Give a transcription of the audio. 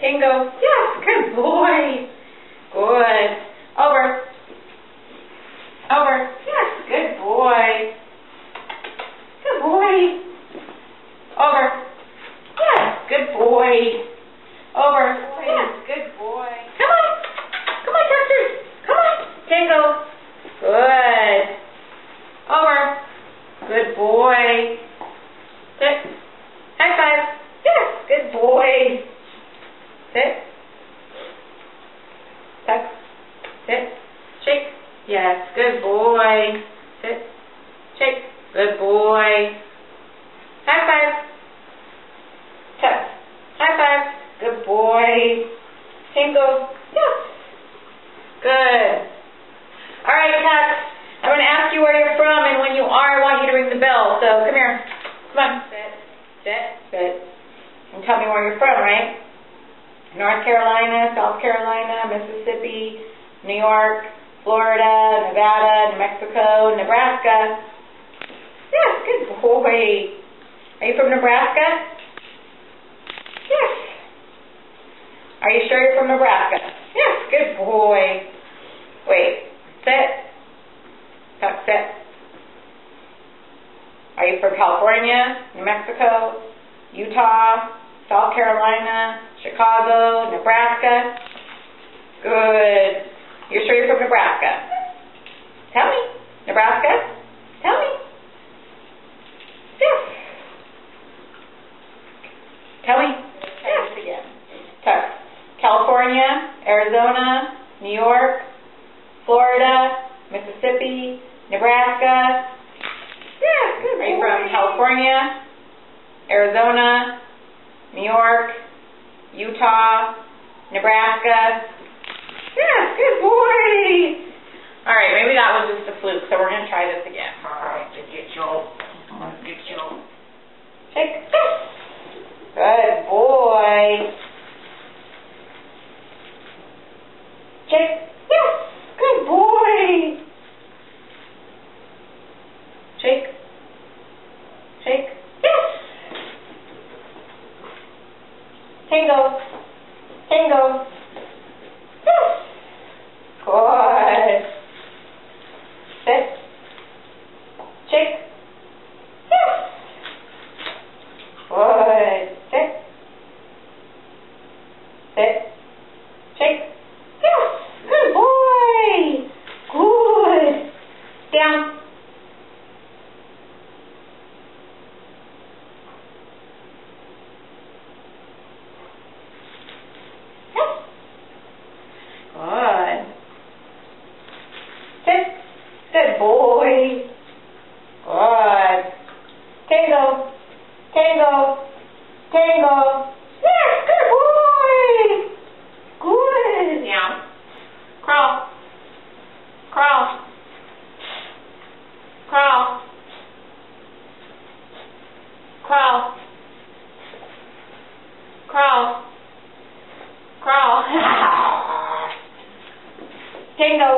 Tango. Yes, good boy. Good. Over. Over. Yes, good boy. Good boy. Over. Yes, good boy. Over. Yes, good boy. Come on. Come on, Chester. Come on. Tango. Good. Over. Good boy. Sit. High five. Yes, good boy. Sit. Tuck. Sit. Shake. Yes, good boy. Sit. Shake. Good boy. High five. Tuck. High five. Good boy. Tango. Yes. Good. All right, Tuck. I'm going to ask you where you're from, and when you are, I want you to ring the bell. So come here. Come on. Sit. Sit. Sit. And tell me where you're from, right? North Carolina, South Carolina, Mississippi, New York, Florida, Nevada, New Mexico, Nebraska. Yes, good boy. Are you from Nebraska? Yes. Are you sure you're from Nebraska? Yes, good boy. Wait. Sit. Tuck, sit. Are you from California, New Mexico, Utah, South Carolina, Chicago, Nebraska? Good. You're sure you're from Nebraska? Tell me. Nebraska? Tell me. Yes. Tell me. Yes again. Tuck. California, Arizona, New York, Florida, Mississippi, Nebraska. Yeah, good. Are you from California, Arizona, New York, Utah, Nebraska? Yeah, good boy. All right, maybe that was just a fluke, so we're going to try this again. All right, to get you. Get you. Shake. Good boy. Shake. Yes. Good boy. Shake. Shake. Yes. Tango. Tango. Yes. Good. Sit. Shake. Yes. Good. Sit. Sit. Shake. Yes. Good boy. Good. Down. Good. Sit. Good boy. Good. Tango. Tango. Tango. Yes, good boy. Good. Down. Crawl. Crawl. Crawl. Crawl. Crawl. Crawl. Tango.